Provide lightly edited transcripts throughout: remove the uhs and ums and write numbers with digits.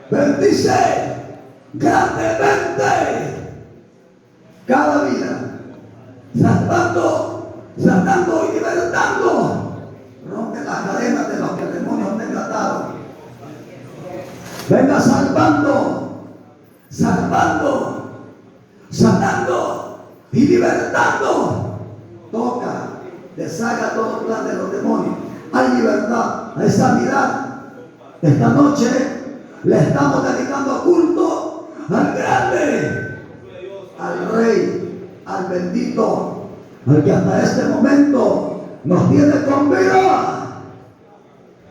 bendice grandemente cada vida, sanando y libertando. Rompe las cadenas de los que el demonio han desatado. Venga salvando, sanando y libertando. Toca, deshaga todo plan de los demonios. Hay libertad, hay sanidad. Esta noche le estamos dedicando culto al grande, al Rey, al bendito, al que hasta este momento nos tiene con vida,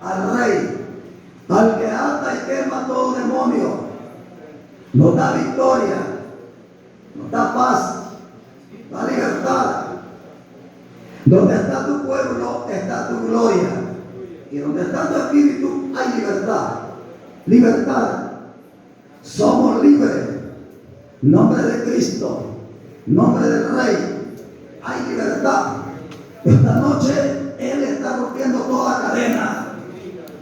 al Rey, al que ata y quema todo demonio, nos da victoria, nos da paz, da libertad. Donde está tu pueblo, está tu gloria. Y donde está tu espíritu, hay libertad. Libertad. Somos libres. Nombre de Cristo. Nombre del Rey. Hay libertad. Esta noche Él está rompiendo toda cadena.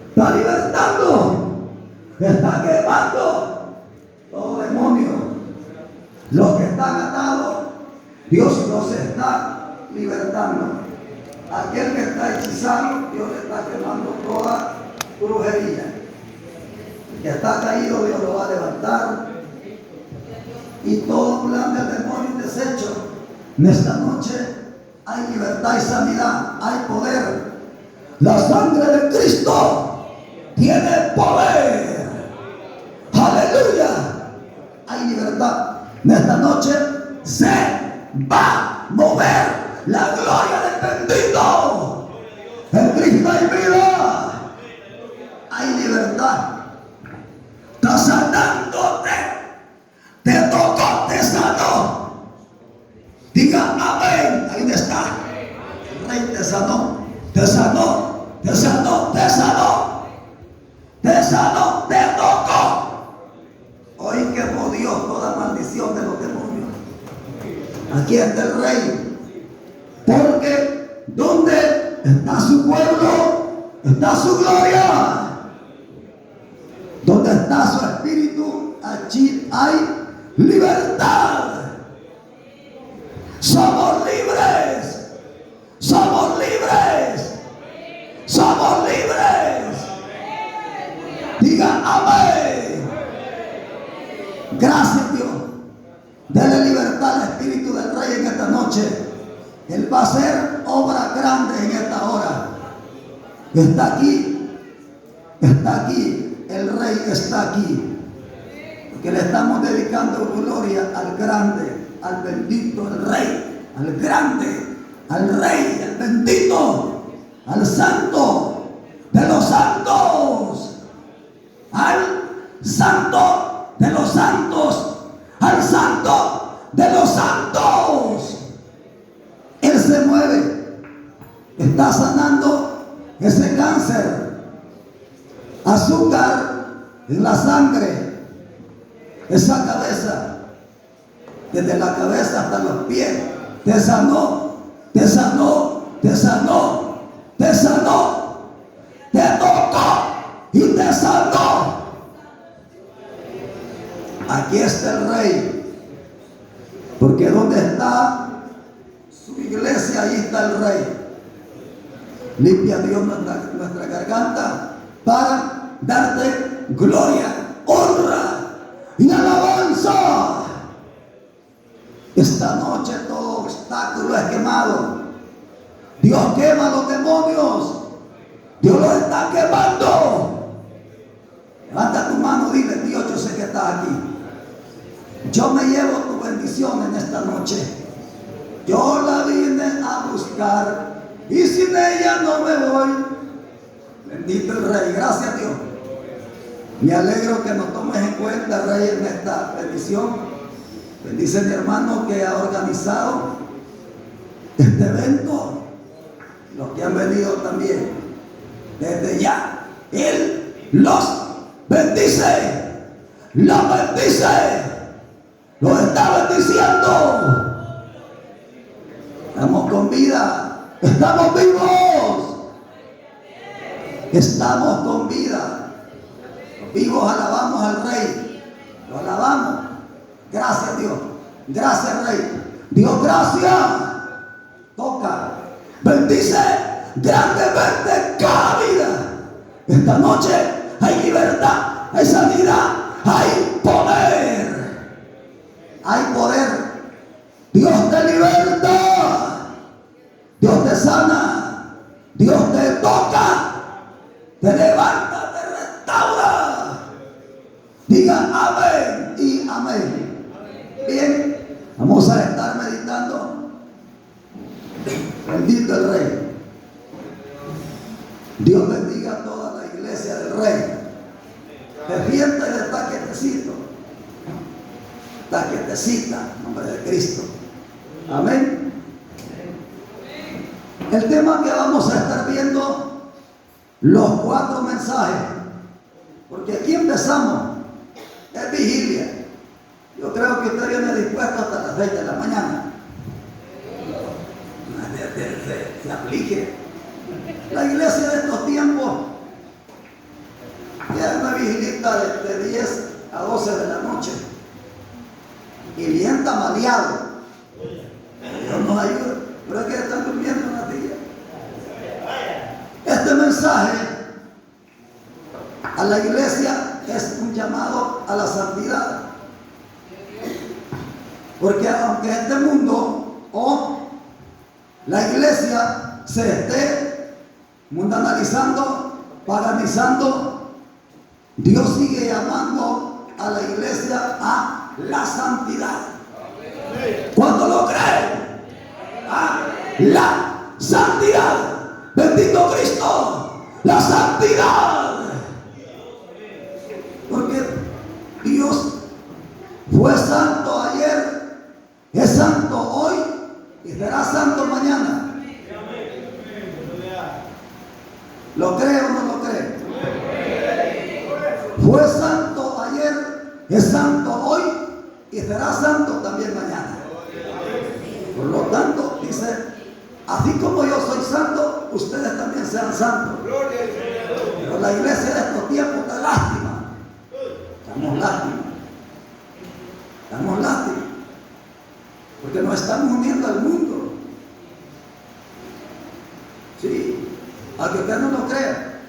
Está libertando. Está quemando todo demonio. Los que están atados, Dios los está libertando. Aquel que está hechizado, Dios le está quemando toda brujería. El que está caído, Dios lo va a levantar. Y todo plan del demonio deshecho. En esta noche hay libertad y sanidad, hay poder. La sangre de Cristo tiene poder. Aleluya. Hay libertad. En esta noche se va a mover la gloria del bendito. En Cristo hay vida. Hay libertad. Está sanándote. Te tocó, te sanó. Diga amén. Ahí está. El Rey te sanó. Te sanó. Te sanó. Te sanó. Te sanó. Te tocó. Hoy quemó Dios toda maldición de los demonios. Aquí está el Rey. Porque donde está su pueblo, está su gloria. Donde está su espíritu, allí hay libertad. Somos libres. Somos libres. Somos libres. Diga amén. Gracias, Dios. Dele libertad al espíritu del Rey en esta noche. Él va a hacer obra grande en esta hora. Está aquí. Está aquí. El Rey está aquí. Porque le estamos dedicando gloria al grande, al bendito, al Rey, al grande, al Rey, al bendito, al santo de los santos, al santo de los santos, al santo de los santos. Él se mueve, está sanando ese cáncer, azúcar en la sangre, esa cabeza, desde la cabeza hasta los pies, te sanó, te sanó, te sanó, te sanó, te tocó y te sanó. Aquí está el Rey, porque donde está su iglesia, ahí está el Rey. Limpia Dios nuestra garganta para darte gloria, honra y alabanza. Esta noche todo obstáculo es quemado. Dios quema a los demonios. Dios los está quemando. Levanta tu mano, dile: Dios, yo sé que estás aquí. Yo me llevo tu bendición en esta noche. Yo la vine a buscar y sin ella no me voy. Bendito el Rey. Gracias, Dios. Me alegro que nos tomes en cuenta, Rey, en esta bendición. Bendice mi hermano que ha organizado este evento, los que han venido también. Desde ya, Él los bendice, los bendice, los está bendiciendo. Estamos con vida, estamos vivos, estamos con vida. Vivos alabamos al Rey. Lo alabamos. Gracias, Dios. Gracias, Rey. Dios, gracias. Toca. Bendice grandemente cada vida. Esta noche hay libertad, hay sanidad, hay poder. Hay poder. Dios te liberta. Dios te sana. Dios te toca. Te levanta, te restaura. Diga amén y amén. Bien, vamos a estar meditando. Bendito el Rey. Dios bendiga a toda la iglesia del Rey. Ferviente de taquetecito. Taquetecita, en nombre de Cristo. Amén. El tema que vamos a estar viendo, los 4 mensajes. Porque aquí empezamos. Es vigilia. Yo creo que usted viene dispuesto hasta las 6 de la mañana. Se aplique. La iglesia de estos tiempos ya es una vigilita de 10 a 12 de la noche. Y bien tamaleado. Dios nos ayuda. Pero es que están durmiendo una tía. Este mensaje a la iglesia es un llamado a la santidad. Porque aunque este mundo o la iglesia se esté mundanalizando, paganizando, Dios sigue llamando a la iglesia a la santidad. ¿Cuánto lo creen? A la santidad. Bendito Cristo, la santidad. Porque Dios fue santo ayer, es santo hoy y será santo mañana. ¿Lo cree o no lo cree? Fue santo ayer, es santo hoy y será santo también mañana. Por lo tanto, dice, así como yo soy santo, ustedes también sean santos. Pero la iglesia de estos tiempos está lástima. Estamos lástima. Estamos lástima. Porque nos estamos uniendo al mundo. Sí, aunque usted no lo crea.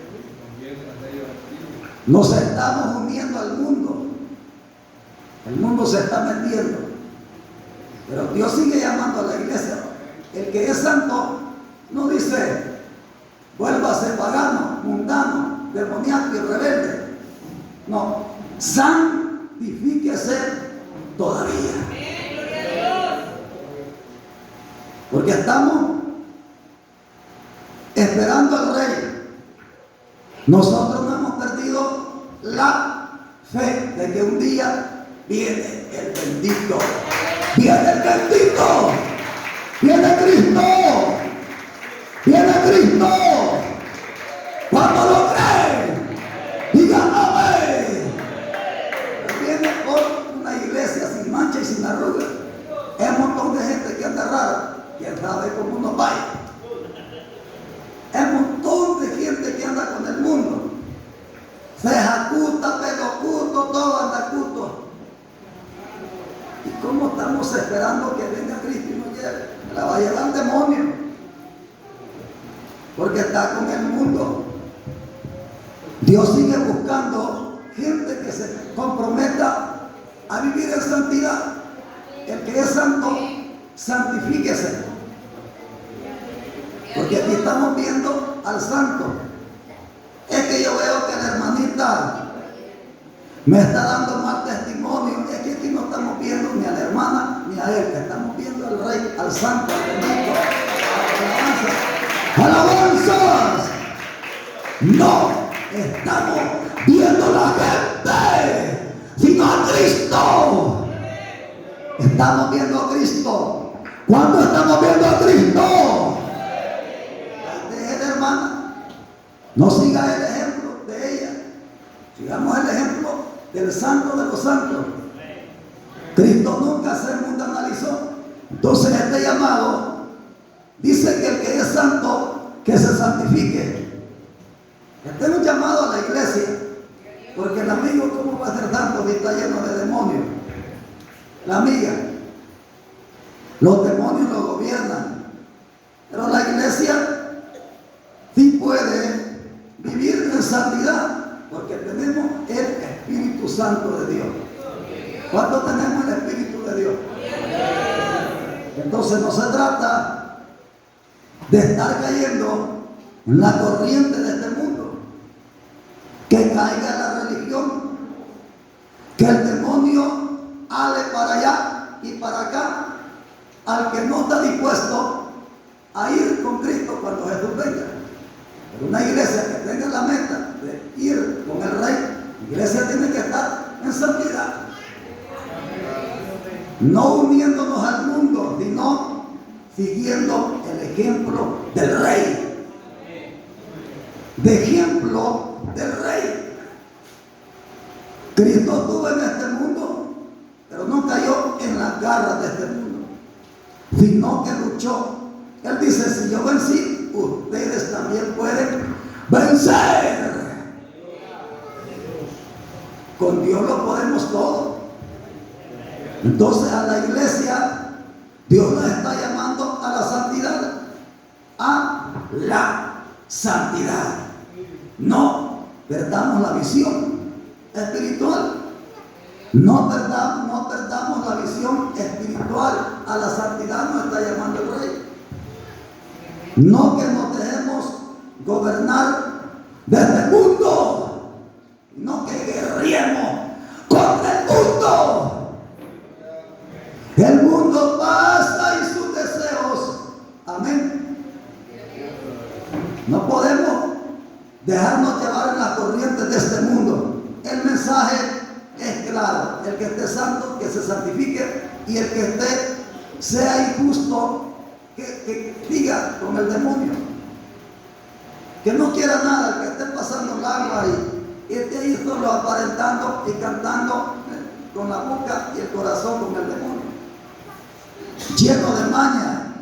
Nos estamos uniendo al mundo. El mundo se está metiendo. Pero Dios sigue llamando a la iglesia. El que es santo no dice, vuélvase pagano, mundano, demoníaco y rebelde. No, santifíquese todavía. Porque estamos esperando al Rey. Nosotros no hemos perdido la fe de que un día viene el bendito. Viene el bendito. Viene Cristo. Viene Cristo. ¿Cuánto lo creen? Digan amén. Viene por una iglesia sin mancha y sin arruga. Hay un montón de gente que anda rara. ¿Quién sabe cómo nos vaya? Hay un montón de gente que anda con el mundo. Se jacuta, pero culto, todo anda culto. ¿Y cómo estamos esperando que venga Cristo y nos lleve? La va a llevar el demonio. Porque está con el mundo. Dios sigue buscando gente que se comprometa a vivir en santidad. El que es santo, santifíquese. Porque aquí estamos viendo al santo. Es que yo veo que la hermanita me está dando mal testimonio. Es que aquí no estamos viendo ni a la hermana ni a él. Estamos viendo al Rey, al santo, al bendito. Alabanzas. No estamos viendo a la gente, sino a Cristo. Estamos viendo a Cristo. ¿Cuándo estamos viendo a Cristo? Deje la hermana. No siga el ejemplo de ella. Sigamos el ejemplo del santo de los santos. Cristo nunca se mundanalizó. Entonces este llamado dice que el que es santo, que se santifique. Este es un llamado a la iglesia. Porque el amigo, ¿cómo va a ser santo si está lleno de demonios? La amiga. Los demonios lo gobiernan. Pero la iglesia sí puede vivir en santidad, porque tenemos el Espíritu Santo de Dios. ¿Cuánto tenemos el Espíritu de Dios? Entonces no se trata de estar cayendo en la corriente de este mundo, que caiga la religión, que el demonio ale para allá y para acá al que no está dispuesto a ir con Cristo cuando Jesús venga. Pero una iglesia que tenga la meta de ir con el Rey, la iglesia tiene que estar en santidad, no uniéndonos al mundo, sino siguiendo el ejemplo del Rey. De ejemplo del Rey. Cristo estuvo en este mundo, pero no cayó en las garras de este mundo, sino que luchó. Él dice: si yo vencí, ustedes también pueden vencer. Con Dios lo podemos todo. Entonces a la iglesia Dios la está llamando a la santidad. A la santidad. No perdamos la visión espiritual. No perdamos la visión espiritual. A la santidad nos está llamando el Rey. No que nos dejemos gobernar desde el mundo, no que guerriemos contra el mundo. El mundo pasa y sus deseos. Amén. No podemos dejarnos llevar en las corrientes de este mundo. El mensaje es claro: el que esté santo, que se santifique, y el que esté sea injusto, que diga con el demonio, que no quiera nada, el que esté pasando el agua y esté ahí solo aparentando y cantando con la boca y el corazón con el demonio, lleno de maña,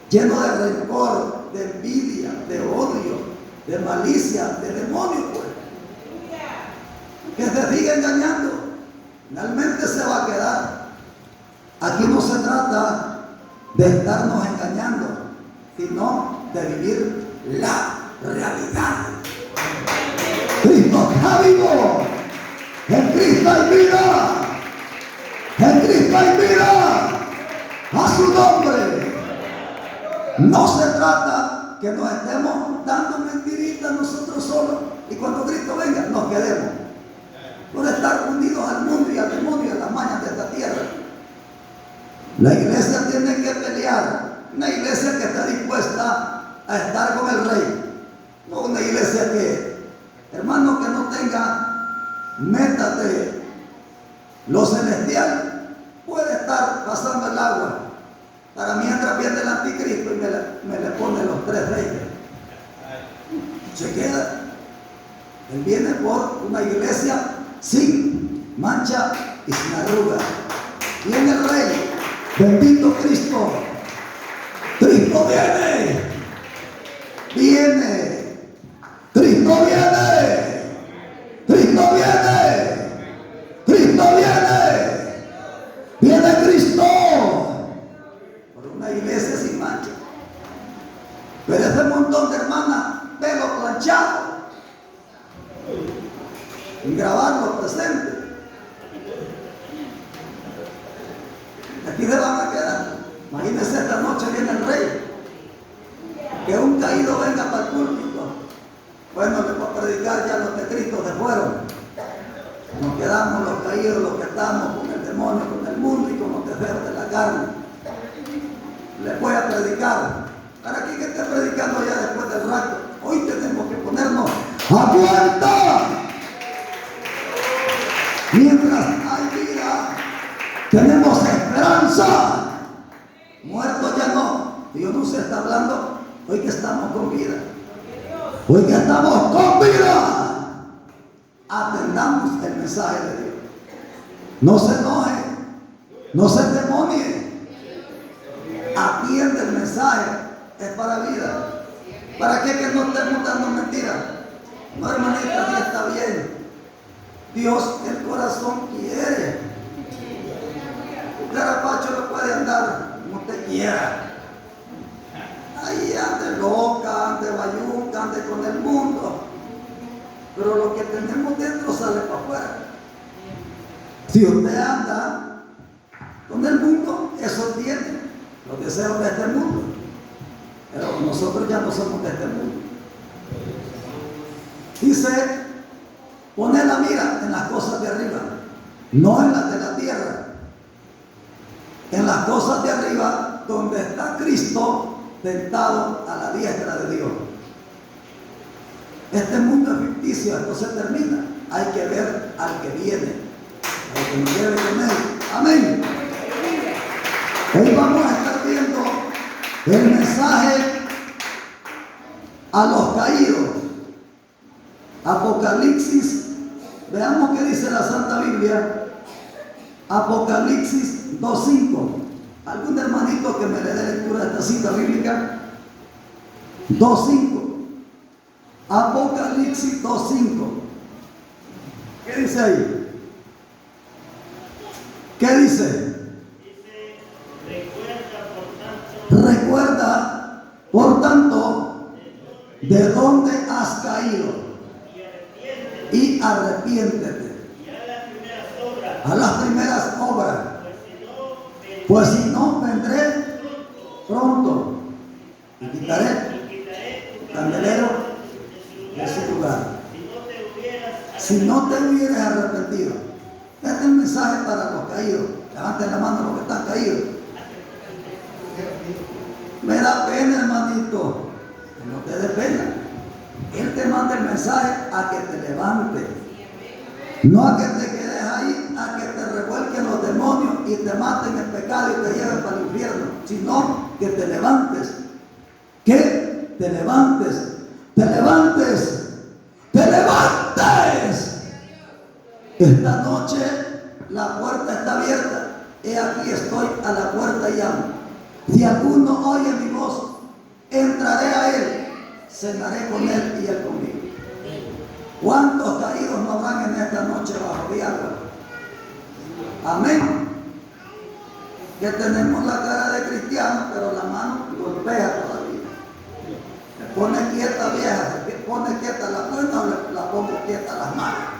lleno de rencor, de envidia, de odio, de malicia, de demonio, pues, que se siga engañando, finalmente se va a quedar. Aquí no se trata de estarnos engañando, sino de vivir la realidad. Cristo está vivo. En Cristo hay vida. En Cristo hay vida. A su nombre. No se trata que nos estemos dando mentiritas nosotros solos y cuando Cristo venga nos quedemos por estar unidos al mundo y al demonio y a las mañas de esta tierra. La iglesia tiene que pelear. Una iglesia que está dispuesta a estar con el Rey. No una iglesia que, hermano, que no tenga metas de lo celestial. Puede estar pasando el agua para mientras viene el anticristo y me le pone los 3 reyes. Se queda. Él viene por una iglesia sin mancha y sin arruga. Viene el Rey. Bendito Cristo. Cristo viene. Viene. Cristo viene. Cristo viene. Cristo viene. Viene Cristo. Por una iglesia sin mancha. Pero ese montón de hermanas, pelo planchado, y grabarlo presente. Aquí se van a quedar. Imagínense, esta noche viene el Rey. Que un caído venga para el púlpito. Bueno, que para predicar ya los de Cristo se fueron. Nos quedamos los caídos, los que estamos con el demonio, con el mundo y con los deseos de la carne. Les voy a predicar. ¿Para qué que esté predicando ya después del rapto? Hoy tenemos que ponernos a cuenta. Mientras hay vida, tenemos esperanza. Muertos ya no. Dios no se está hablando hoy que estamos con vida. Hoy que estamos con vida, atendamos el mensaje de Dios. No se enoje, no se demonie. Atiende el mensaje, es para vida. ¿Para qué que no estemos dando mentiras? No, hermanita, sí está bien. Dios, el corazón quiere. Un carapacho lo puede andar como usted quiera. Ahí ande loca, ande bayuca, ande con el mundo. Pero lo que tenemos dentro sale para afuera. Si usted anda con el mundo, eso tiene los deseos de este mundo. Pero nosotros ya no somos de este mundo. Dice, poner la mira en las cosas de arriba, no en las de la tierra. En las cosas de arriba, donde está Cristo sentado a la diestra de Dios. Este mundo es ficticio, esto se termina. Hay que ver al que viene, al que nos lleve con él. Amén. Hoy vamos a estar viendo el mensaje a los caídos. Apocalipsis, veamos qué dice la Santa Biblia. Apocalipsis 2:5. ¿Algún hermanito que me le dé lectura de esta cita bíblica? 2:5. Apocalipsis 2:5. ¿Qué dice ahí? ¿Qué dice? Recuerda, por tanto, de dónde has caído y arrepiéntete a las primeras obras, pues si no, vendré pronto y quitaré tu candelero de su lugar, si no te hubieras arrepentido. Este es el mensaje para los caídos. Levanten la mano los que están caídos. Me da pena, hermanito, que no te dé pena. Él te manda el mensaje a que te levantes, no a que te quedes ahí, a que te revuelquen los demonios y te maten el pecado y te lleven para el infierno, sino que te levantes. Que te levantes, te levantes, te levantes. Esta noche la puerta está abierta. He aquí estoy a la puerta y llamo. Si alguno oye mi voz, entraré a él, cenaré con él y él conmigo. ¿Cuántos caídos no habrán en esta noche bajo de agua? Amén. Que tenemos la cara de cristiano, pero la mano golpea todavía. Se pone quieta vieja, se pone quieta la buena o la pongo quieta las manos.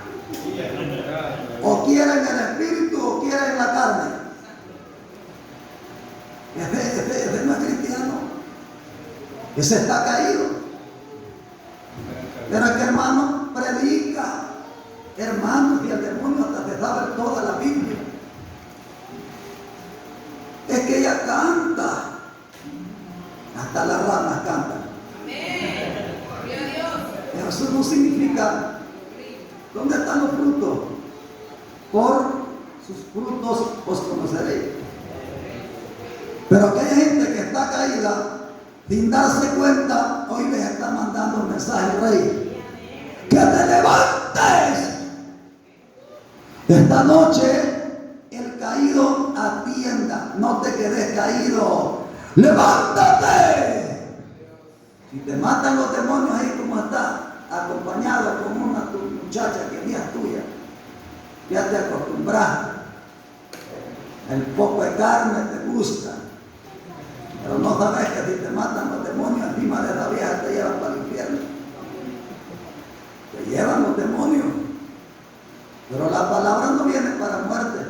O quieren el espíritu o quieren la carne. Ese no es cristiano. Ese está caído. Pero es que hermano predica. Hermano, y el demonio hasta te sabe toda la Biblia. Es que ella canta. Hasta las ranas cantan. Pero eso no significa. ¿Dónde están los frutos? Por sus frutos os conoceréis. Pero aquella gente que está caída, sin darse cuenta, hoy les está mandando un mensaje al rey. ¡Que te levantes! Esta noche, el caído atienda. No te quedes caído. ¡Levántate! Si te matan los demonios ahí como está, acompañado con una muchacha que ni es tuya, ya te acostumbras. El poco de carne te gusta. Pero no sabes que si te matan los demonios encima de la vieja te llevan para el infierno. Te llevan los demonios. Pero la palabra no viene para muerte.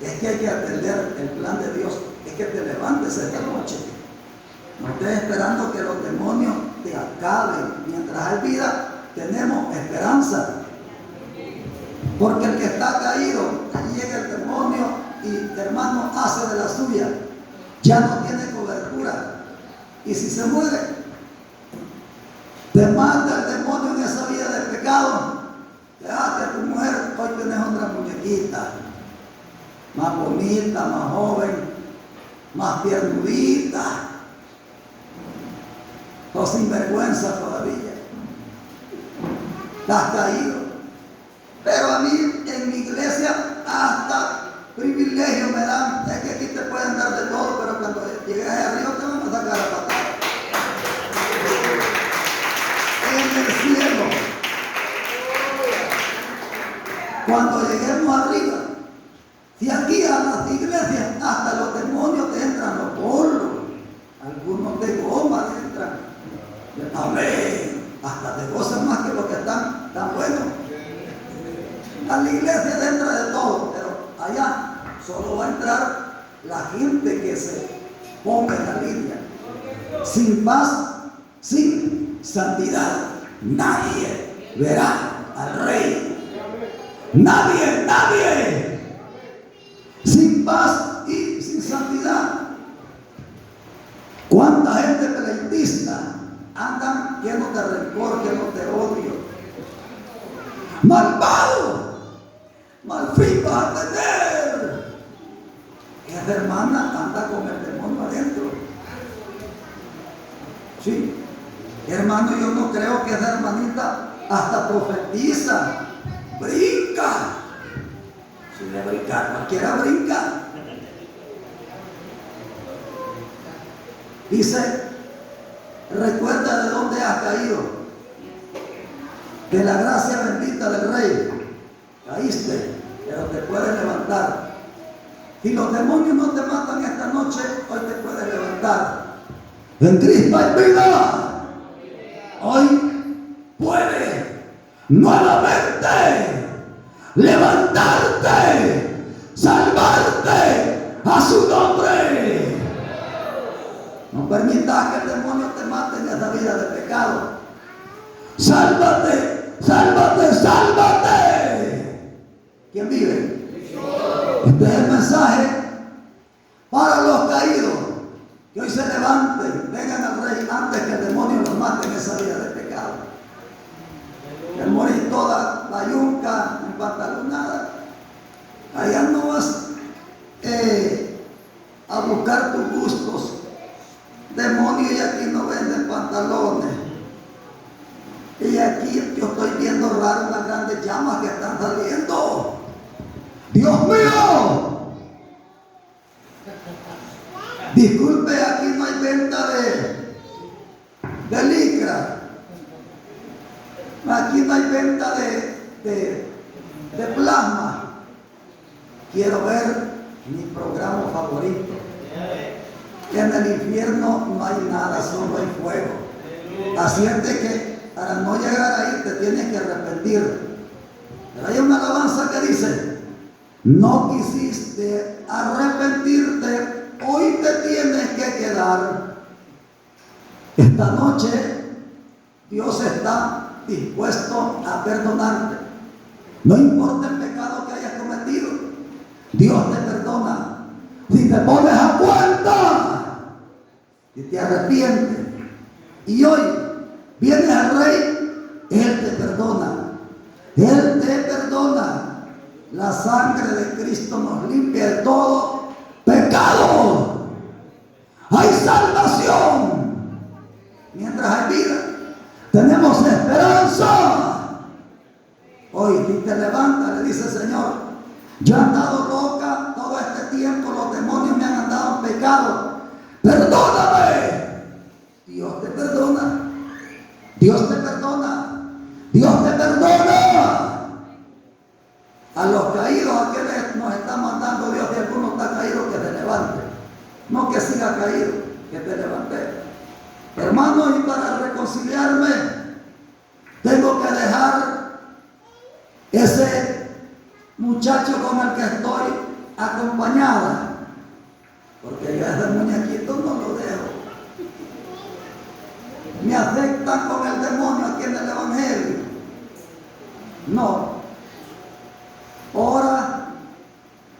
Es que hay que atender el plan de Dios. Es que te levantes esta noche. No estés esperando que los demonios te acaben. Mientras hay vida, tenemos esperanza. Porque el que está caído, llega el demonio y hermano hace de la suya. Ya no tiene cobertura. Y si se muere, te mata el demonio en esa vida de pecado. Dejaste a tu mujer, hoy tienes otra muñequita. Más bonita, más joven, más tiernudita. O sin vergüenza todavía. Estás caído. Pero a mí, en mi iglesia, hasta privilegio me dan. Es que aquí te pueden dar de todo, pero cuando llegues arriba te van a sacar a patada. En el cielo. Cuando lleguemos arriba, si aquí a las iglesias hasta los demonios te entran, los pollos, algunos de goma entran. Amén. Hasta te gozan más que los que están tan buenos. A la iglesia dentro de todo, pero allá solo va a entrar la gente que se ponga en la línea. Sin paz, sin santidad, nadie verá al Rey. Nadie. Sin paz y sin santidad. ¿Cuánta gente pleitista andan llenos de rencor, llenos de odio? Malvado, mal fin vas a tener. Esa hermana anda con el demonio adentro. Sí, hermano, yo no creo que esa hermanita hasta profetiza, brinca. Si le brinca, cualquiera brinca. Dice, recuerda de dónde has caído, de la gracia bendita del Rey. Caíste, pero te puedes levantar. Si los demonios no te matan esta noche, hoy te puedes levantar. En Cristo hay vida. Hoy puedes nuevamente levantarte, salvarte a su nombre. No permitas que el demonio te mate en esa vida de pecado. Sálvate. ¿Quién vive? Este es el mensaje para los caídos. Que hoy se levanten, vengan al Rey antes que el demonio los mate en esa vida de pecado. El morir toda la yunca, empantalonada. Allá no vas a buscar tus gustos. Demonio, y aquí no venden pantalones. Y aquí yo estoy viendo raro unas grandes llamas que están saliendo. ¡Dios mío! Disculpe, aquí no hay venta de licra. Aquí no hay venta de plasma. Quiero ver mi programa favorito. En el infierno no hay nada, solo hay fuego. Así es de que para no llegar ahí te tienes que arrepentir. Pero hay una alabanza que dice: no quisiste arrepentirte, hoy te tienes que quedar. Esta noche Dios está dispuesto a perdonarte. No importa el pecado que hayas cometido, Dios te perdona. Si te pones a cuenta y te arrepientes y hoy vienes al Rey, Él te perdona. Él te perdona. La sangre de Cristo nos limpia de todo pecado. Hay salvación. Mientras hay vida, tenemos esperanza. Hoy, si te levantas, le dice: Señor, yo he andado loca todo este tiempo, los demonios me han andado en pecado. Perdóname. Dios te perdona. Dios te perdona. Dios te perdona. A los caídos, a quienes nos está mandando Dios, que alguno está caído, que te levante. No que siga caído, que te levante. Hermanos, y para reconciliarme, tengo que dejar ese muchacho con el que estoy acompañada. Porque yo a ese muñequito no lo dejo. Me afectan con el demonio aquí en el Evangelio. No. Ora,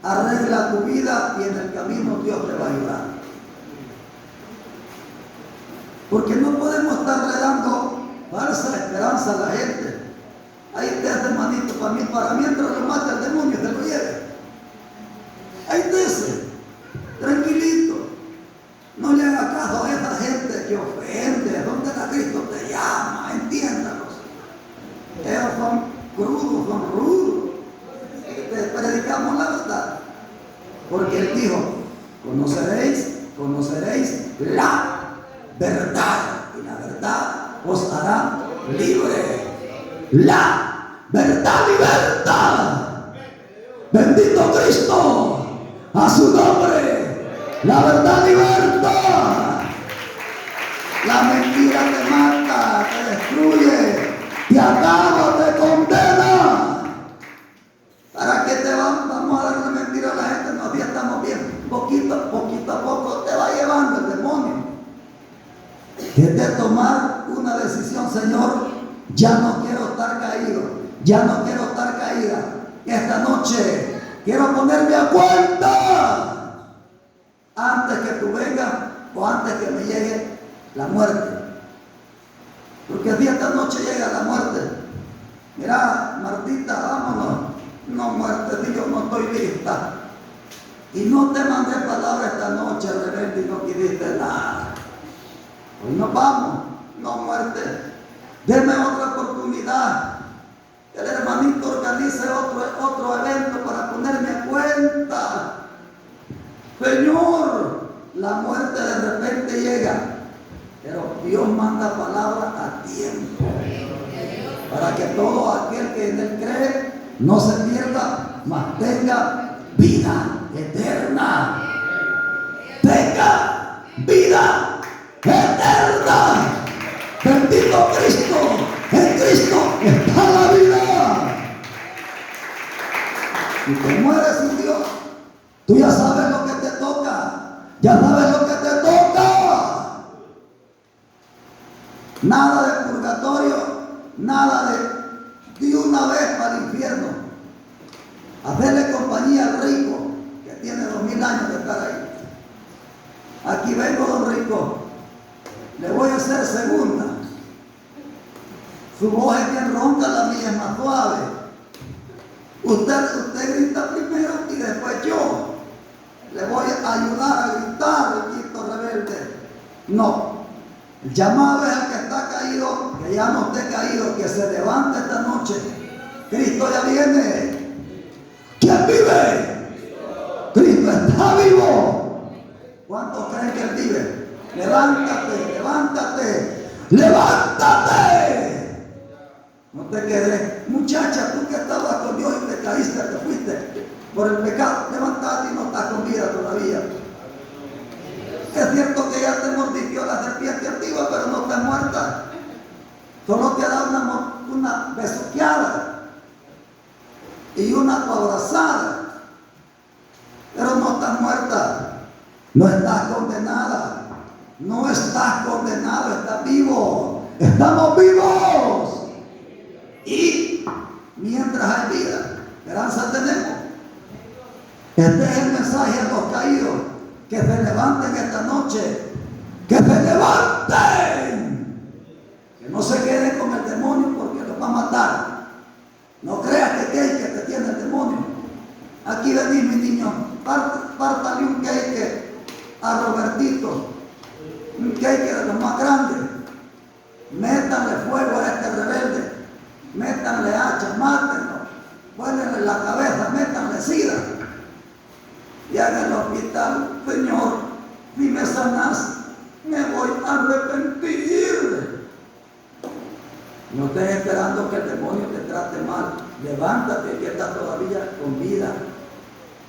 arregla tu vida y en el camino Dios te va a ayudar. Porque no podemos estarle dando falsa esperanza a la gente. Ahí te hace, hermanito, para mientras lo mata el demonio, te lo lleve. Ahí te hace, tranquilito. No le haga caso a esa gente que ofende. ¿Dónde está Cristo? Te llama, entiéndalos. Ellos son crudos, son rudos. Te predicamos la verdad. Porque Él dijo: conoceréis la verdad, y la verdad os hará libre. La verdad libertad. Cristo. A su nombre. La verdad liberta. La mentira te mata, te destruye, te acaba, te condena. ¿Para qué te vamos a dar una mentira a la gente? No, ya estamos bien. Poquito a poco te va llevando el demonio. Es de tomar una decisión, Señor. Ya no quiero estar caído. Ya no quiero estar caída. Esta noche quiero ponerme a cuenta antes que tú vengas o antes que me llegue la muerte. Porque si esta noche llega la muerte, mira, Martita, vámonos. No, muerte, Dios, no estoy lista. Y no te mandé palabra esta noche, rebelde, y no quisiste nada. Hoy nos vamos. No, muerte. Deme otra oportunidad. El hermanito organice otro evento para ponerme a cuenta. Señor, la muerte de repente llega, pero Dios manda palabra a tiempo para que todo aquel que en él cree no se pierda, mas tenga vida eterna. Tenga vida eterna. Bendito Cristo. En Cristo está la vida. Si te mueres sin Dios, tú ya sabes lo que te toca. Ya sabes lo que te toca. Nada de purgatorio, nada de una vez para el infierno. Hacerle compañía al rico que tiene 2000 años de estar ahí. Aquí vengo, don Rico. Le voy a hacer segunda. Su voz es bien ronca, la mía es más suave. Usted grita primero y después yo. Le voy a ayudar a gritar, el Cristo rebelde. No. El llamado es al que está caído, que ya no esté caído, que se levante esta noche. Cristo ya viene. ¿Quién vive? Cristo está vivo. ¿Cuántos creen que Él vive? Levántate, levántate, levántate. No te quedes. Muchacha, tú que estabas con Dios y te caíste, te fuiste por el pecado. Levántate y no estás con vida todavía. Es cierto que ya te mordió la serpiente antigua, pero no estás muerta. Solo te ha dado una besuqueada y una abrazada. Pero no estás muerta. No estás condenada. No estás condenado, estás vivo. Estamos vivos. Y mientras hay vida, esperanza tenemos. Este es el mensaje a los caídos. Que se levanten esta noche. Que se levanten. Que no se queden con el demonio porque los va a matar. No creas que te tiene el demonio. Aquí venís, mi niño. Pártale un cake a Robertito. Un cake de los más grandes. Métanle fuego a este rebelde. Métanle hacha, mátenlo. Pónganle la cabeza, métanle sida. Y en el hospital, Señor, si me sanas, me voy a arrepentir. No estés esperando que el demonio te trate mal. Levántate, que estás todavía con vida.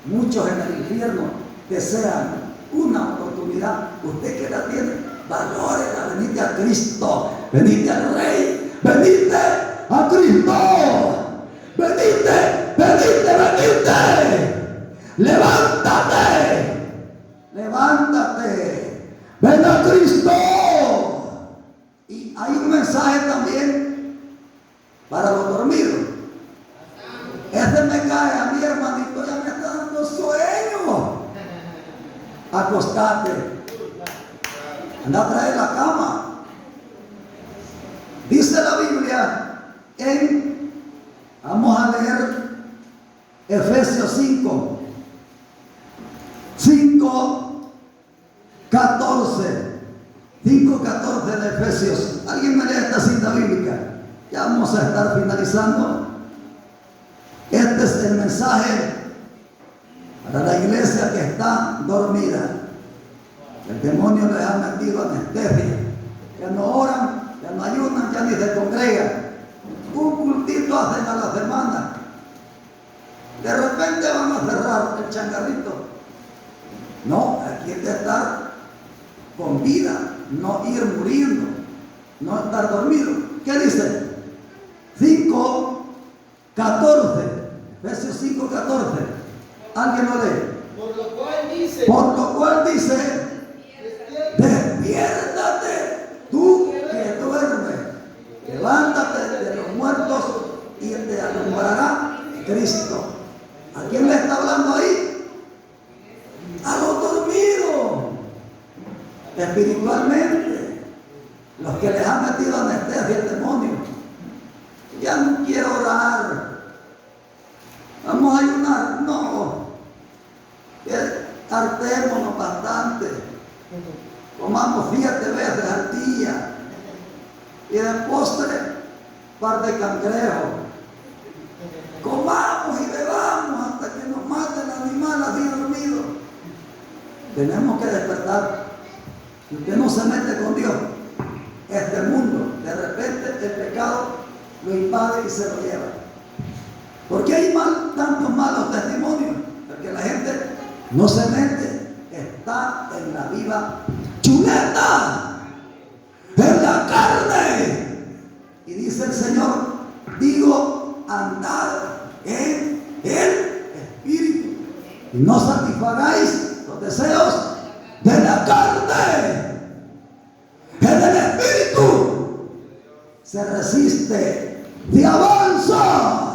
Muchos en el infierno desean una oportunidad. Usted que la tiene, valórela, venite a Cristo, venite al Rey, venite a Cristo, venite, venite, venite. Levántate, levántate, ven a Cristo. Y hay un mensaje también para los dormidos. Este me cae a mí, hermanito, ya me está dando sueño. Acostate, anda a traer la cama. Dice la Biblia vamos a leer Efesios 5:14 de Efesios. ¿Alguien me lee esta cita bíblica? Ya vamos a estar finalizando. Este es el mensaje para la iglesia que está dormida. El demonio les ha metido anestesia. Ya no oran, ya no ayunan, ya ni se congregan. Un cultito hacen a la semana. De repente van a cerrar para el changarrito. No, aquí hay que estar con vida, no ir muriendo, no estar dormido. ¿Qué dice? 5:14, Efesios 5:14. ¿Alguien lo lee? Por lo cual dice, despiértate, tú que duermes, levántate de los muertos y te alumbrará Cristo. ¿A quién le está hablando ahí? A los dormidos, espiritualmente, los que les han metido anestesia el demonio. Ya no quiero orar, vamos a ayunar, no, hartémonos bastante, comamos 7 veces al día y de postre par de cangrejos, comamos y bebamos hasta que nos mate el animal así dormido. Tenemos que despertar. Si usted no se mete con Dios, este mundo, de repente el pecado lo invade y se lo lleva. ¿Por qué hay tantos malos testimonios? Porque la gente no se mete, está en la viva chuleta, en la carne. Y dice el Señor, digo, andad en el Espíritu y no satisfagáis los deseos de la carne. En el Espíritu se resiste y avanza.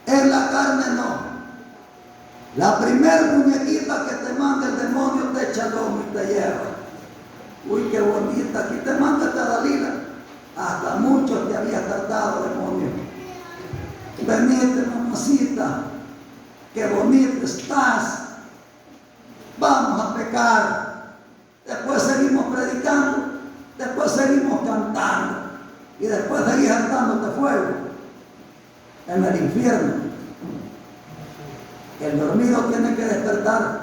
En la carne no. La primer muñequita que te manda el demonio te echa lomo y te lleva. Uy, qué bonita, aquí te manda esta Dalila. Hasta mucho te había tratado, demonio. Venite, mamacita, qué bonita estás. Vamos a pecar. Después seguimos predicando, después seguimos cantando y después seguís hartándote fuego en el infierno. El dormido tiene que despertar,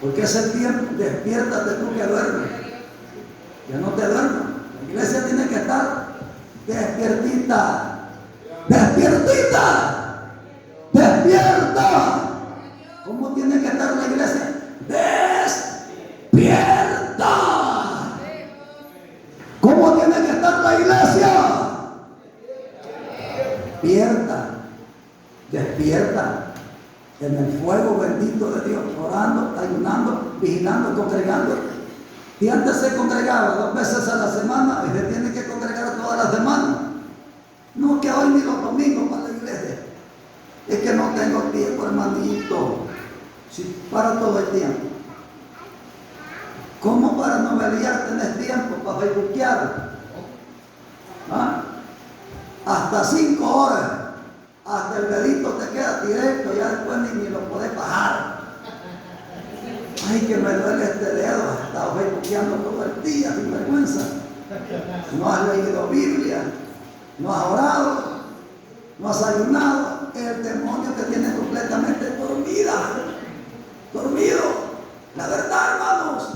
porque es el tiempo. Despiértate tú que duermes, que no te duermas. La iglesia tiene que estar despiertita, despiertita, despierta. ¿Cómo tiene que estar la iglesia? Despierta. ¿Cómo tiene que estar la iglesia? Despierta, despierta. En el fuego bendito de Dios, orando, ayunando, vigilando, congregando. Y antes se congregaba 2 veces a la semana y se tiene que congregar toda la semana. No que hoy ni los domingos para la iglesia. Es que no tengo tiempo, hermanito. Si para todo el tiempo. ¿Cómo para noveliar tenés tiempo para facebookear? ¿Ah? Hasta 5 horas. Hasta el dedito te queda directo, ya después ni lo podés bajar. Ay, que me duele este dedo, has estado facebookeando todo el día, sin vergüenza. No has leído Biblia, no has orado, no has ayunado. El demonio te tiene completamente dormida, dormido. La verdad, hermanos.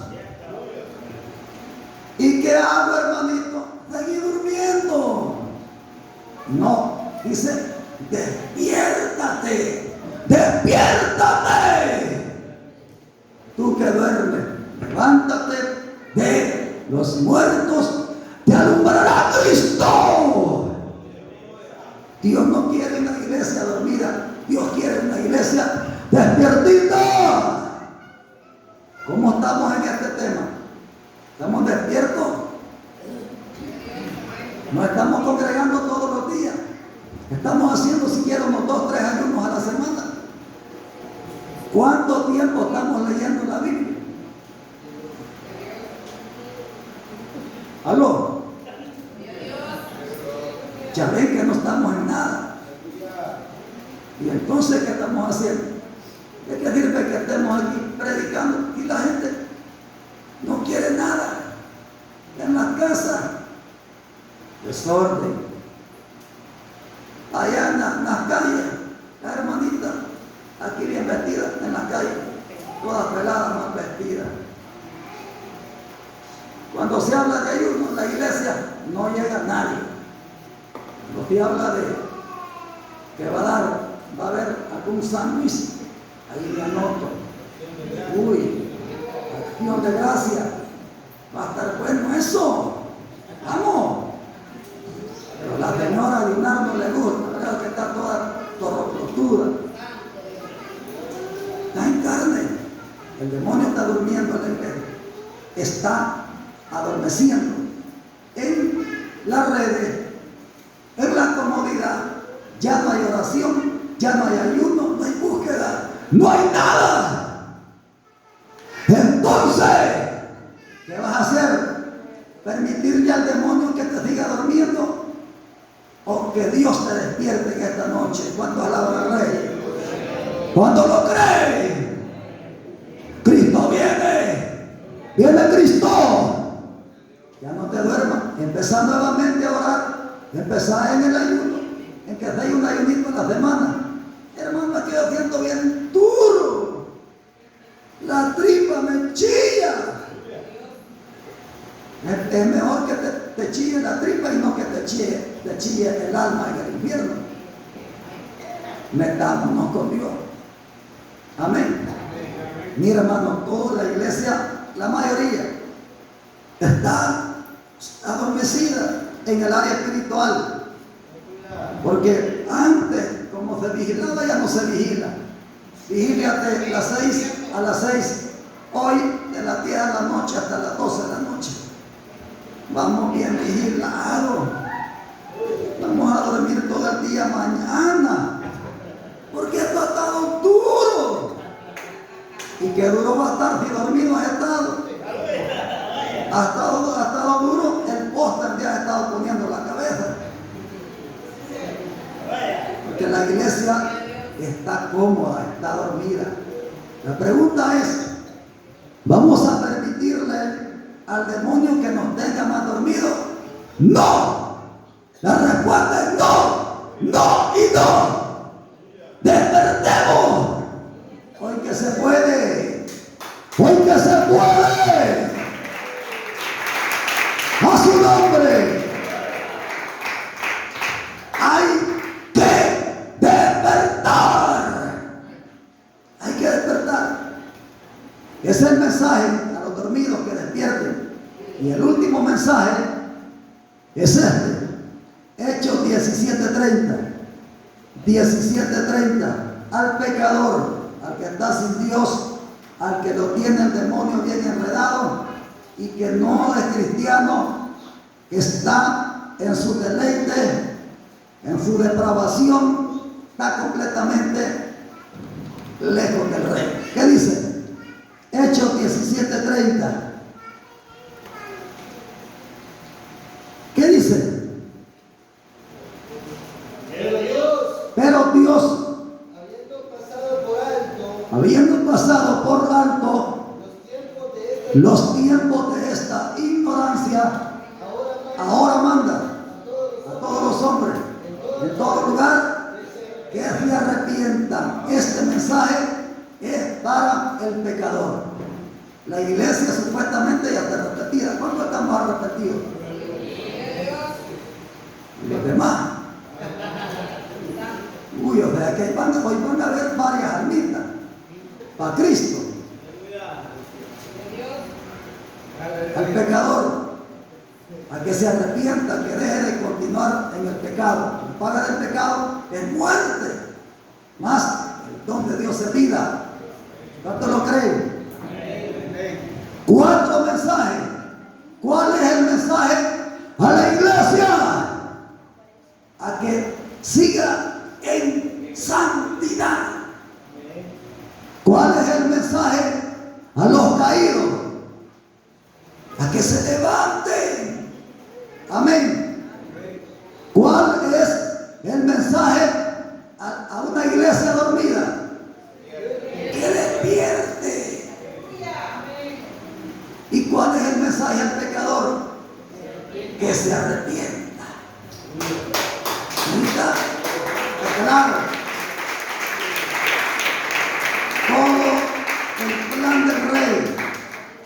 ¿Y qué hago, hermanito? Seguí durmiendo. No, dice, despiértate, despiértate. Tú que duermes, levántate de los muertos, te alumbrará Cristo. Dios no quiere una iglesia dormida, Dios quiere una iglesia despiertita. ¿Cómo estamos en este tema? ¿Estamos despiertos? No estamos congregando todos los días. Estamos haciendo siquiera unos 2 o 3 ayunos a la semana. ¿Cuánto tiempo estamos leyendo la Biblia? ¿Aló? Ya ven que no estamos en nada. Y entonces, ¿qué estamos haciendo? ¿De qué sirve que estemos aquí predicando y la gente no quiere nada? En la casa, desorden. Allá en las calles, la hermanita, aquí bien vestida en la calle, toda pelada, mal vestida. Cuando se habla de ayuno en la iglesia, no llega nadie. Cuando se habla de que va a haber algún un sándwich, ahí me anoto. Uy, acción de gracia. Va a estar bueno eso. Vamos. Pero la señora Dinar no le gusta, creo que está toda torrotura. Está en carne. El demonio está durmiendo en la iglesia. Está adormeciendo en las redes, en la comodidad. Ya no hay oración, ya no hay ayuno, no hay búsqueda, no hay nada. Entonces, ¿qué vas a hacer? ¿Permitirle al demonio que te siga durmiendo? ¿O que Dios te despierte en esta noche? ¿Cuánto alaban al Rey? ¿Cuánto lo cree? Cristo viene. Viene Cristo. Ya no te duermas. Empezá nuevamente a orar. Empezá en el ayuno. En que hay un ayunito en la semana. Hermano, me quedo haciendo bien duro. La tripa me chilla. Es mejor que te chille la tripa y no que te chille el alma en el infierno. Metámonos con Dios. Amén. Mira, hermano, toda la iglesia, la mayoría, está adormecida en el área espiritual. Porque antes, como se vigilaba, ya no se vigila. Vigilia de las 6 a las 6. Hoy, de las 10 de la noche hasta las 12 de la noche. Vamos bien vigilados. Vamos a dormir todo el día mañana. Porque esto ha estado duro. ¿Y qué duro va a estar si dormido has estado? Ha estado duro el póster que has estado poniendo en la cabeza. Porque la iglesia está cómoda, está dormida. La pregunta es, ¿vamos a permitirle al demonio que nos tenga más dormido? ¡No! La respuesta es no, no y no. ¡Despertemos! Hoy que se puede, hoy que se puede. A su nombre. Hay que despertar. Hay que despertar. Ese es el mensaje a los dormidos que despierten. Y el último mensaje es este. Hechos 17:30. 17:30. Al pecador, al que está sin Dios, al que lo tiene el demonio bien enredado y que no es cristiano, que está en su deleite, en su depravación, está completamente lejos del Rey. ¿Qué dice? Hechos 17:30. ¿Qué dice? Pero Dios, habiendo pasado por alto los tiempos de esta ignorancia, ahora manda a todos los hombres en todo lugar que se arrepientan. Este mensaje es para el pecador. La iglesia supuestamente ya está arrepentida. ¿Cuántos estamos arrepentidos? Y los demás. Uy, o sea que hoy van a haber varias almitas para Cristo. Al pecador, a que se arrepienta, que deje de continuar en el pecado. La paga del pecado es muerte, más el don de Dios es vida. ¿Cuánto lo creen? 4 mensajes. ¿Cuál es el mensaje a la iglesia? A que siga en santidad. ¿Cuál es el mensaje a los caídos? A que se levanten. Amén. ¿Cuál es el mensaje a una iglesia dormida? Que despierte. ¿Y cuál es el mensaje al pecador? Que se arrepienta. ¿Está claro? Todo el plan del Rey,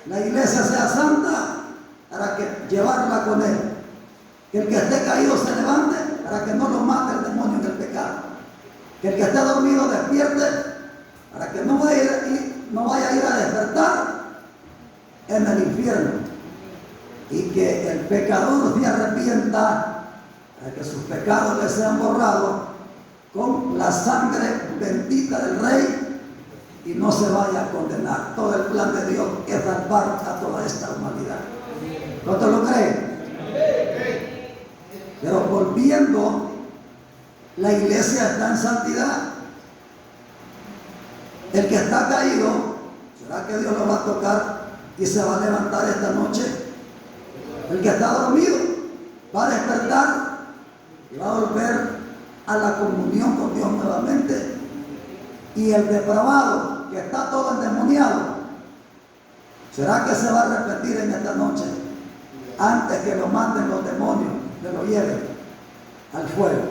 la iglesia sea santa para que llevarla con él. Que el que esté caído se levante para que no lo mate el demonio en el pecado. Que el que está dormido despierte para que no vaya a ir a despertar en el infierno. Y que el pecador se arrepienta para que sus pecados le sean borrados con la sangre bendita del Rey y no se vaya a condenar. Todo el plan de Dios es salvar a toda esta humanidad. ¿No te lo crees? Pero volviendo, la iglesia está en santidad. El que está caído, ¿será que Dios lo va a tocar y se va a levantar esta noche? El que está dormido va a despertar y va a volver a la comunión con Dios nuevamente. Y el depravado, que está todo endemoniado, ¿será que se va a repetir en esta noche? Antes que lo maten los demonios, que lo lleven al fuego.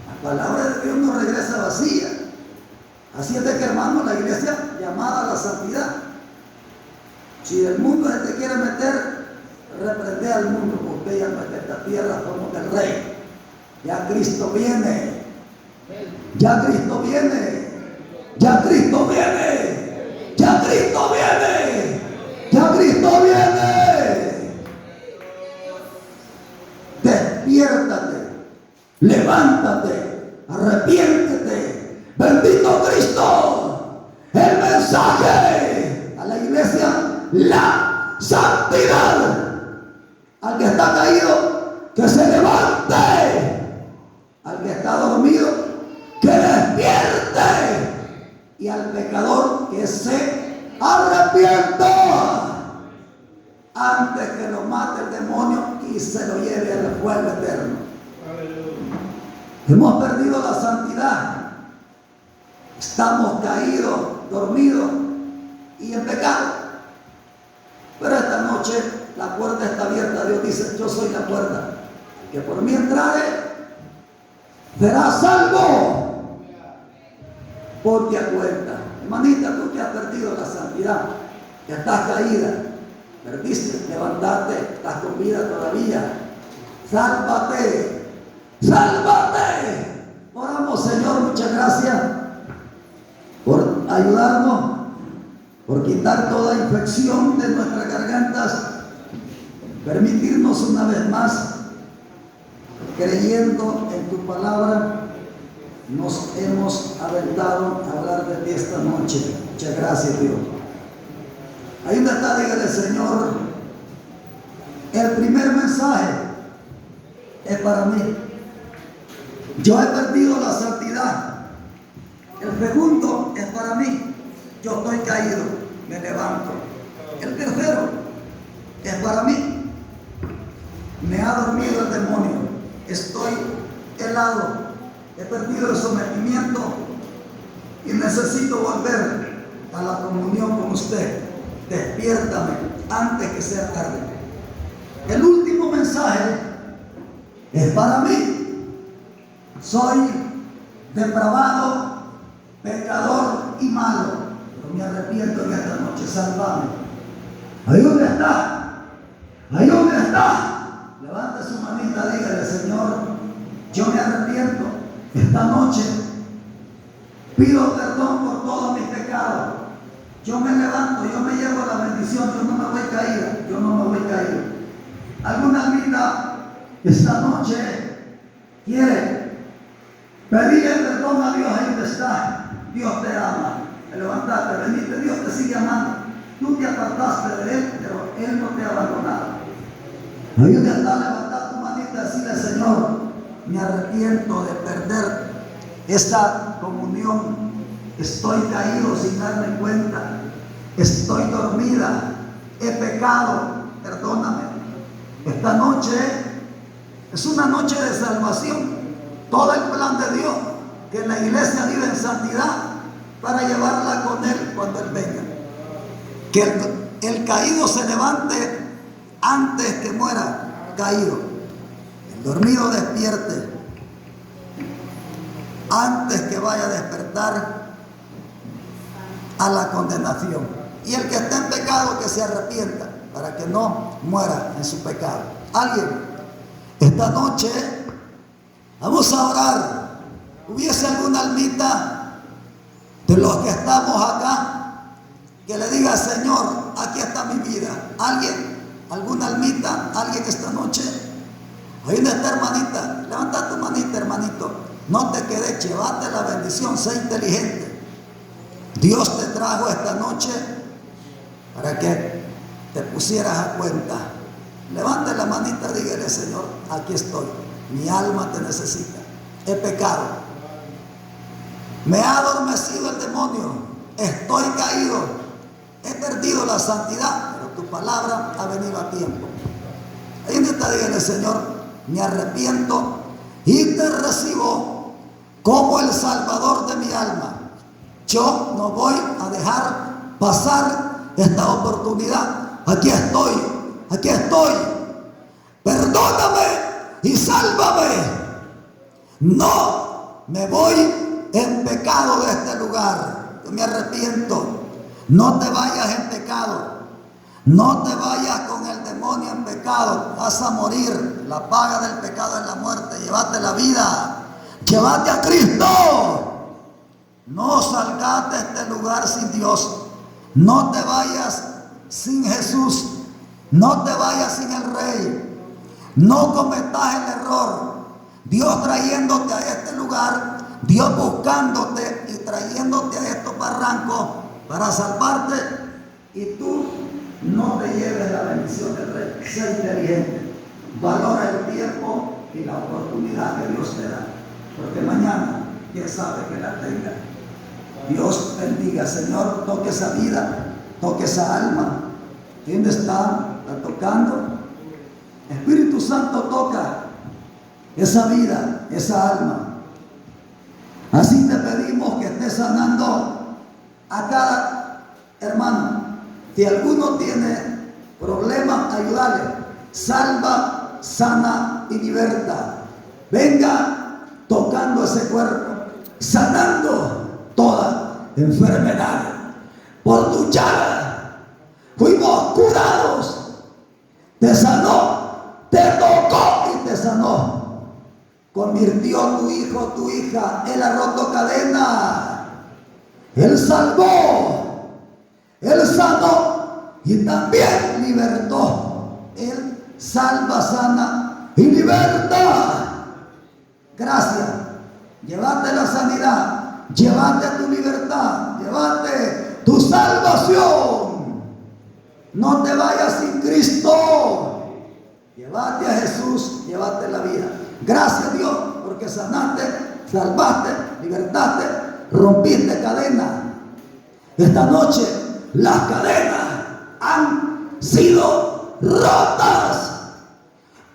La palabra de Dios no regresa vacía. Así es de que, hermano, la iglesia llamada a la santidad. Si el mundo se te quiere meter, reprende al mundo, porque ya no es de esta tierra, somos del Rey. Ya Cristo viene. Ya Cristo viene. Ya Cristo viene. Ya Cristo viene. Ya Cristo viene. Despiértate. Levántate. Arrepiéntete. Bendito Cristo. El mensaje a la iglesia, la santidad. Al que está caído, que se levante. Al que está dormido, que despierte. Y al pecador, que se arrepienta antes que lo mate el demonio y se lo lleve al fuego eterno. Hemos perdido la santidad. Estamos caídos, dormidos y en pecado. Pero esta noche la puerta está abierta. Dios dice: yo soy la puerta. Que por mí entrare, será salvo. Ponte a cuenta. Hermanita, tú que has perdido la santidad, que estás caída, perdiste, levantate, estás con vida todavía. Sálvate, sálvate. Oramos, Señor, muchas gracias por ayudarnos, por quitar toda infección de nuestras gargantas, permitirnos una vez más, creyendo en tu palabra, nos hemos aventado a hablar de ti esta noche. Muchas gracias, Dios. Ahí donde está, dígale: Señor, el primer mensaje es para mí. Yo he perdido la santidad. El segundo es para mí. Yo estoy caído, me levanto. El tercero es para mí. Me ha dormido el demonio. Estoy helado. He perdido el sometimiento y necesito volver a la comunión con usted. Despiértame antes que sea tarde. El último mensaje es para mí. Soy depravado, pecador y malo, pero me arrepiento en esta noche. Sálvame. Ahí donde está. Ahí donde está. Levante su manita, dígale: Señor, yo me arrepiento. Esta noche pido perdón por todos mis pecados. Yo me levanto, yo me llevo la bendición. Yo no me voy caída. Yo no me voy caída. ¿Alguna almita esta noche quiere pedirle perdón a Dios? Ahí donde está. Dios te ama. Levantate, venite. Dios te sigue amando. Tú te apartaste de Él, pero Él no te ha abandonado. Ahí donde está, levantar tu manita y decirle: Señor, me arrepiento de perder esta comunión. Estoy caído sin darme cuenta. Estoy dormida. He pecado. Perdóname. Esta noche es una noche de salvación. Todo el plan de Dios, que la iglesia vive en santidad para llevarla con Él cuando Él venga. Que el caído se levante antes que muera caído. El dormido despierte antes que vaya a despertar a la condenación. Y el que esté en pecado, que se arrepienta para que no muera en su pecado. Alguien, esta noche vamos a orar. ¿Hubiese alguna alguna almita de los que estamos acá que le diga: Señor, aquí está mi vida? ¿Alguien? ¿Alguna almita? ¿Alguien esta noche? Ahí donde está, hermanita, levanta tu manita, hermanito. No te quedes, llévate la bendición, sé inteligente. Dios te trajo esta noche para que te pusieras a cuenta. Levante la manita, dígale: Señor, aquí estoy, mi alma te necesita, he pecado, me ha adormecido el demonio, estoy caído, he perdido la santidad, pero tu palabra ha venido a tiempo. Ahí donde está, dígale: Señor, me arrepiento y te recibo como el Salvador de mi alma. Yo no voy a dejar pasar esta oportunidad. Aquí estoy, aquí estoy. Perdóname y sálvame. No me voy en pecado de este lugar. Yo me arrepiento. No te vayas en pecado. No te vayas con el demonio en pecado. Vas a morir. La paga del pecado es la muerte. Llévate la vida. Llévate a Cristo. No salgas de este lugar sin Dios. No te vayas sin Jesús. No te vayas sin el Rey. No cometas el error. Dios trayéndote a este lugar, Dios buscándote y trayéndote a estos barrancos para salvarte, y tú no te lleves la bendición del Rey. Sé inteligente. Valora el tiempo y la oportunidad que Dios te da, porque mañana quién sabe que la tenga. Dios bendiga. Señor, toque esa vida, toque esa alma. ¿Quién está? ¿Está tocando? Espíritu Santo, toca esa vida, esa alma. Así te pedimos que estés sanando a cada hermano. Si alguno tiene problemas, ayúdale. Salva, sana y liberta. Venga tocando ese cuerpo, sanando toda enfermedad. Por tu llaga fuimos curados. Te sanó, te tocó y te sanó. Convirtió a tu hijo, tu hija. Él ha roto cadena. Él salvó. Él sanó y también libertó. Él salva, sana y liberta. Gracias. Llévate la sanidad. Llévate tu libertad. Llévate tu salvación. No te vayas sin Cristo. Llévate a Jesús. Llévate la vida. Gracias, Dios, porque sanaste, salvaste, libertaste, rompiste cadenas. Esta noche las cadenas han sido rotas.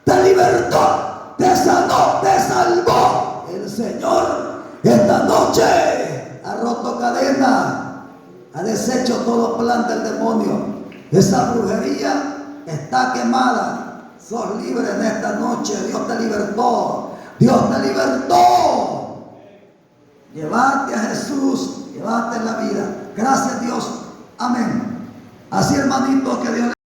Te libertó, te sanó, te salvó. El Señor esta noche ha roto cadenas, ha deshecho todo plan del demonio. Esa brujería está quemada. Sos libre en esta noche. Dios te libertó. Dios te libertó. Llévate a Jesús. Llévate en la vida. Gracias, Dios. Amén. Así, hermanitos, que Dios